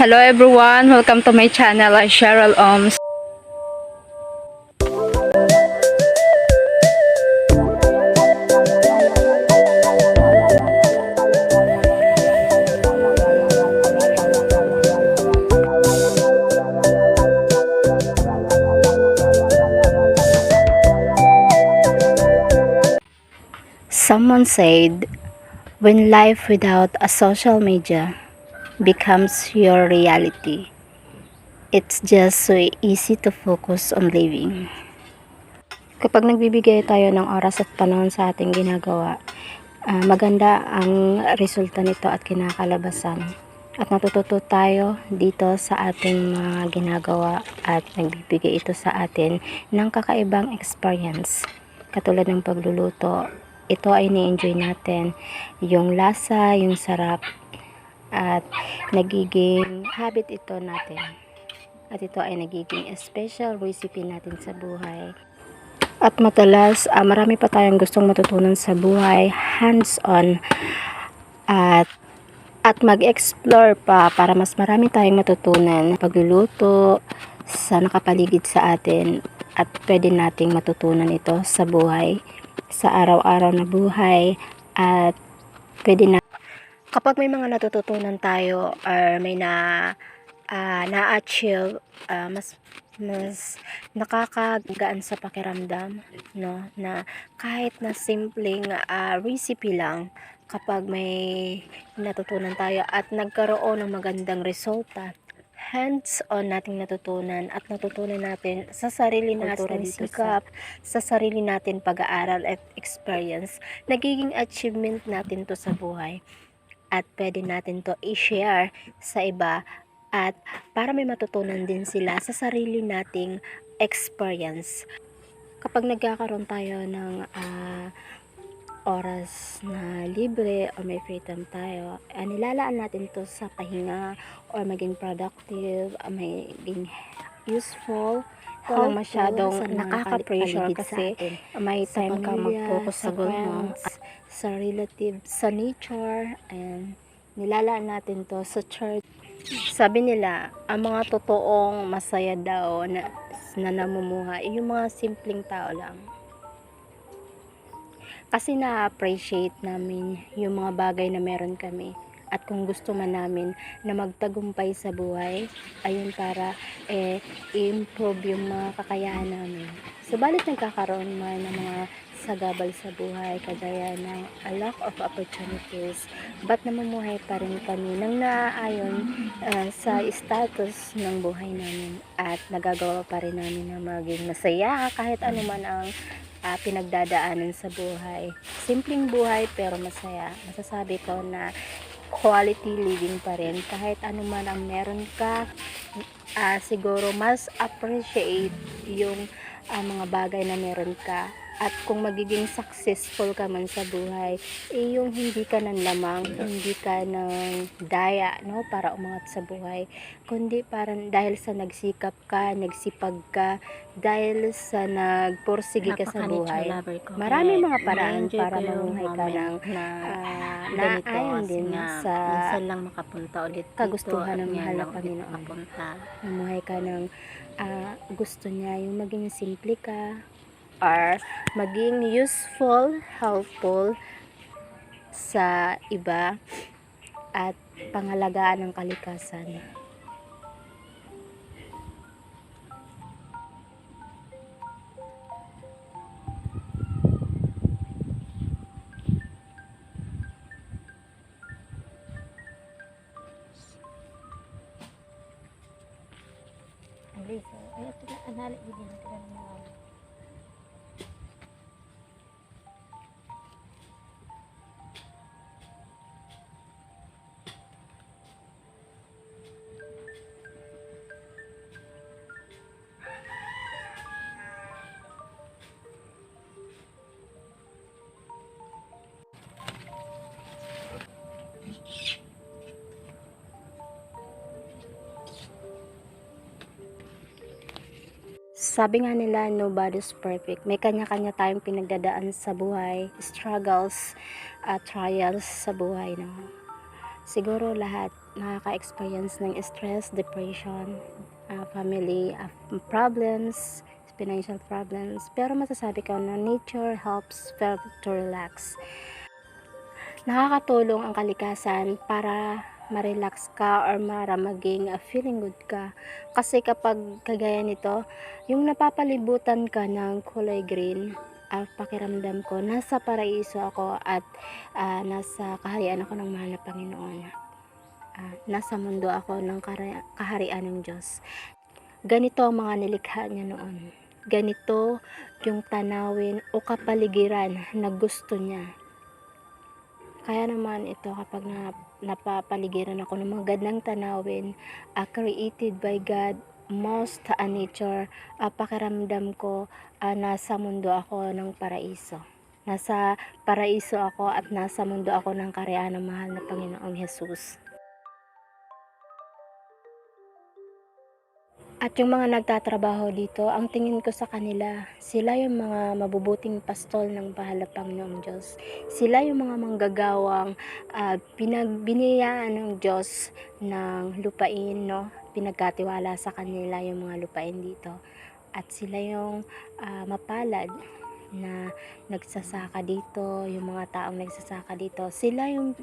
Hello everyone, welcome to my channel, Cheryl Ohms. Someone said, when life without a social media becomes your reality, it's just so easy to focus on living. Kapag nagbibigay tayo ng oras at panahon sa ating ginagawa, maganda ang resulta nito at kinakalabasan. At natututo tayo dito sa ating mga ginagawa at nagbibigay ito sa atin ng kakaibang experience. Katulad ng pagluluto, ito ay ni-enjoy natin. Yung lasa, yung sarap, at nagiging habit ito natin. At ito ay nagiging special recipe natin sa buhay. At madalas, marami pa tayong gustong matutunan sa buhay, hands-on, at mag-explore pa para mas marami tayong matutunan. Pagluluto sa nakapaligid sa atin at pwede nating matutunan ito sa buhay, sa araw-araw na buhay, at pwede na kapag may mga natututunan tayo or may na-achieve, mas nakakagaan sa pakiramdam, no, na kahit na simpleng recipe lang, kapag may natutunan tayo at nagkaroon ng magandang resulta, hands-on nating natutunan at natutunan natin sa sarili nating sikap, sa sarili natin pag-aaral at experience, nagiging achievement natin to sa buhay at pwede natin to i-share sa iba at para may matutunan din sila sa sarili nating experience. Kapag nagkakaroon tayo ng oras na libre o may free time tayo, nilalaan natin to sa pahinga or maging productive, maging useful. Walang masyadong nakaka-pressure kasi may time ka mag-focus sa goal mo, sa relative, sa nature, and nilalaan natin to sa church. Sabi nila, ang mga totoong masaya daw na namumuhay, yung mga simpleng tao lang. Kasi na-appreciate namin yung mga bagay na meron kami. At kung gusto man namin na magtagumpay sa buhay, ayun para i-improve yung mga kakayahan namin. Subalit nagkakaroon man ng mga sagabal sa buhay, kagaya ng a lack of opportunities, ba't namumuhay pa rin kami nang naaayon sa status ng buhay namin at nagagawa pa rin namin na maging masaya kahit ano man ang pinagdadaanan sa buhay. Simpleng buhay pero masaya. Masasabi ko na quality living pa rin kahit ano man ang meron ka. Siguro mas appreciate yung mga bagay na meron ka. At kung magiging successful ka man sa buhay, yung hindi ka nang lamang, hindi ka nang daya, no, para umangat sa buhay, kundi parang dahil sa nagsikap ka, nagsipag ka, dahil sa nagpursige ka sa buhay. Marami mga paraan para mamuhay ka ng naayon din sa lang makapunta ulit kagustuhan ng mahal na Panginoon. Mamuhay ka ng gusto niya, yung maging simple ka, or maging useful, helpful sa iba, at pangalagaan ng kalikasan. Sabi nga nila, nobody's perfect. May kanya-kanya tayong pinagdadaan sa buhay, struggles, trials sa buhay. No? Siguro lahat nakaka-experience ng stress, depression, family problems, financial problems. Pero masasabi ko na nature helps to relax. Nakakatulong ang kalikasan para ma-relax ka or para maging feeling good ka. Kasi kapag kagaya nito, yung napapalibutan ka ng kulay green, pakiramdam ko, nasa paraiso ako at nasa kaharian ako ng mahal na Panginoon. Nasa mundo ako ng kaharian ng Diyos. Ganito ang mga nilikha niya noon. Ganito yung tanawin o kapaligiran na gusto niya. Kaya naman ito kapag napapaligiran ako ng mga gandang tanawin, created by God, most nature, pakiramdam ko nasa mundo ako ng paraiso. Nasa paraiso ako at nasa mundo ako ng kaharian ng mahal na Panginoong Hesus. At yung mga nagtatrabaho dito, ang tingin ko sa kanila, sila yung mga mabubuting pastol ng mahal na Panginoong Diyos. Sila yung mga manggagawang biniyayaan ng Diyos ng lupain, no? Pinagkatiwala sa kanila yung mga lupain dito. At sila yung mapalad na nagsasaka dito, yung mga taong nagsasaka dito. Sila yung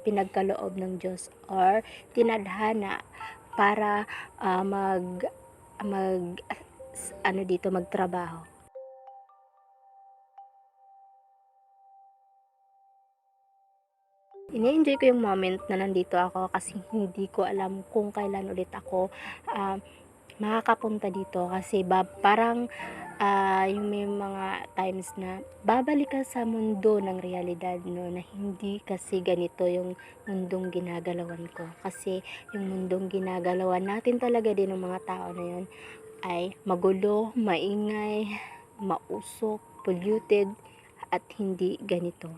pinagkaloob ng Diyos or tinadhana para magtrabaho. Ini-enjoy ko yung moment na nandito ako kasi hindi ko alam kung kailan ulit ako makakapunta dito kasi parang yung may mga times na babalik ka sa mundo ng realidad, no, na hindi kasi ganito yung mundong ginagalawan ko. Kasi yung mundong ginagalawan natin talaga din ng mga tao na yun ay magulo, maingay, mausok, polluted, at hindi ganito.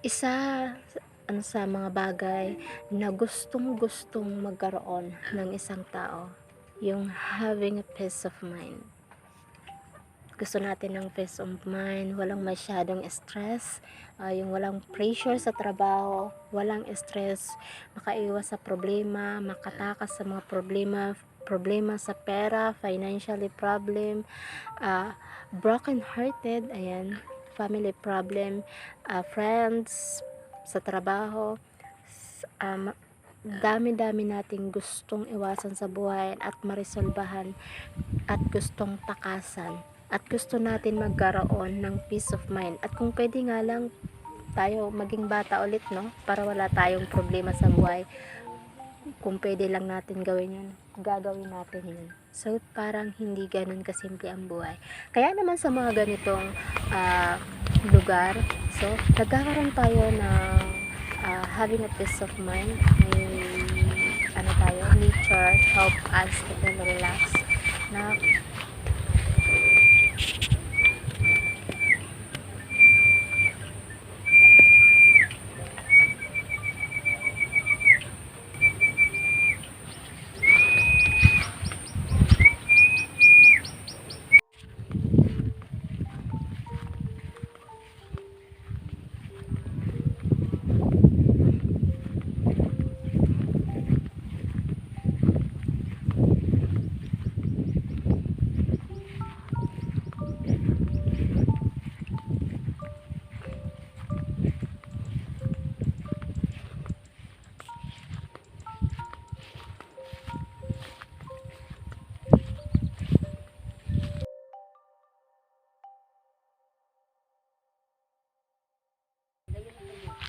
Isa sa mga bagay na gustong-gustong magkaroon ng isang tao, yung having a peace of mind. Gusto natin ng peace of mind, walang masyadong stress, yung walang pressure sa trabaho, walang stress, makaiwas sa problema, makatakas sa mga problema sa pera, financially problem, broken hearted, ayan, family problem, friends, sa trabaho, dami-dami nating gustong iwasan sa buhay at marisolbahan at gustong takasan at gusto natin magkaroon ng peace of mind. At kung pwede nga lang tayo maging bata ulit, no, para wala tayong problema sa buhay, kung pwede lang natin gawin yun, gagawin natin yun. So parang hindi ganun kasimple ang buhay. Kaya naman sa mga ganitong lugar, so nagkakaroon tayo ng having a peace of mind. May nature help us to relax na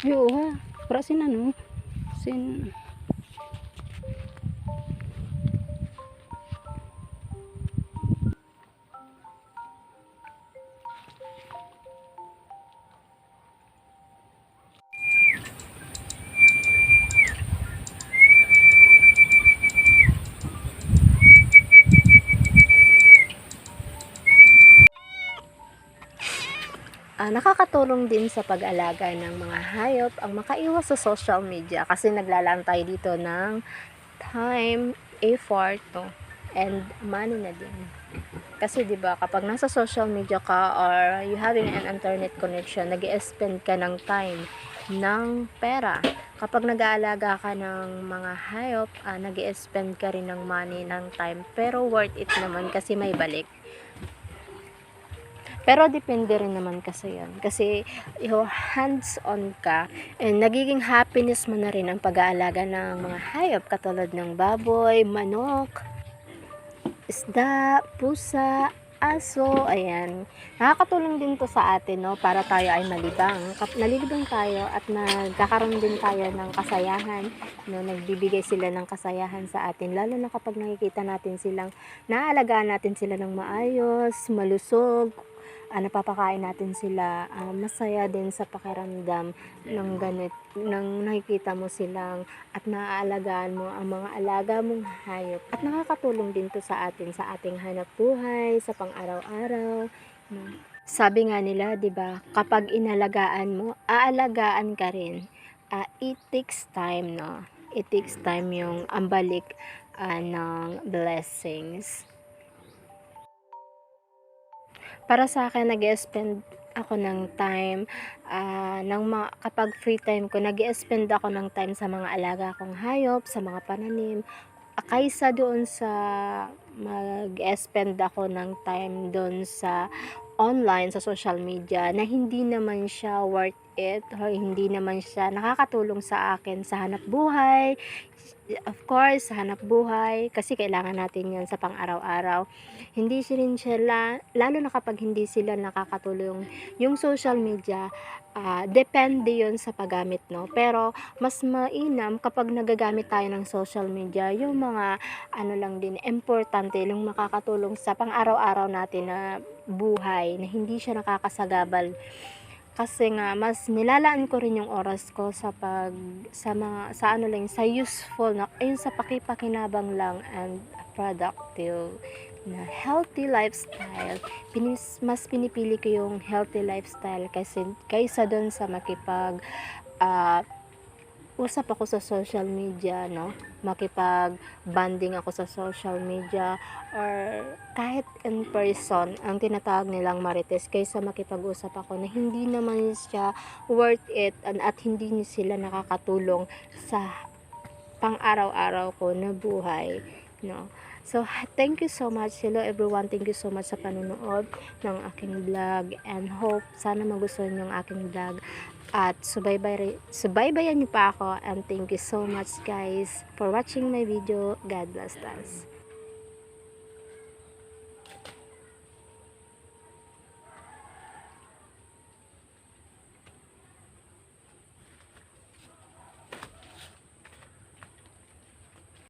yo ha, para sin nakakatulong din sa pag-alaga ng mga hayop ang makaiwas sa social media kasi naglalaan tayo dito ng time, effort, no? And money na din. Kasi 'di ba kapag nasa social media ka or you having an internet connection, nag-spend ka ng time, ng pera. Kapag nag-aalaga ka ng mga hayop, nag-spend ka rin ng money, ng time, pero worth it naman kasi may balik. Pero depende rin naman kasi yan. Kasi hands-on ka and nagiging happiness mo na rin ang pag-aalaga ng mga hayop katulad ng baboy, manok, isda, pusa, aso, ayan. Nakakatulong din to sa atin, no, para tayo ay malibang. Nalilibang tayo at nagkakaroon din tayo ng kasayahan, no, nagbibigay sila ng kasayahan sa atin. Lalo na kapag nakikita natin silang, naaalagaan natin sila ng maayos, malusog, napapakain natin sila, masaya din sa pakiramdam ng ganit, nang nakikita mo silang at naaalagaan mo ang mga alaga mong hayop. At nakakatulong din to sa atin, sa ating hanap buhay, sa pang-araw-araw. No? Sabi nga nila, 'di ba, kapag inalagaan mo, aalagaan ka rin. It takes time, no? It takes time yung ambalik ng blessings. Para sa akin, nag-spend ako ng time, kapag free time ko, nag-spend ako ng time sa mga alaga kong hayop, sa mga pananim, kaysa doon sa mag-spend ako ng time doon sa online, sa social media, na hindi naman siya worth it, or hindi naman siya nakakatulong sa akin sa hanap buhay. Of course, sa hanap buhay, kasi kailangan natin yan sa pang-araw-araw. Hindi rin siya, lalo na kapag hindi sila nakakatulong. Yung social media, depende yon sa paggamit, no? Pero, mas mainam kapag nagagamit tayo ng social media, yung mga, lang din, importante, yung makakatulong sa pang-araw-araw natin na buhay, na hindi siya nakakasagabal. Kasi nga mas nilalaan ko rin yung oras ko sa sa useful na ayun, sa pakipakinabang lang and productive na healthy lifestyle. Mas pinipili ko yung healthy lifestyle kasi kaysa doon sa usap ako sa social media, no? Makipag-banding ako sa social media or kahit in person, ang tinatawag nilang marites, kaysa makipag-usap ako na hindi naman siya worth it at hindi sila nakakatulong sa pang-araw-araw ko na buhay, no? So, thank you so much. Hello everyone. Thank you so much sa panonood ng aking vlog and hope sana magustuhan yung aking vlog. At subaybayan niyo pa ako and thank you so much guys for watching my video. God bless us.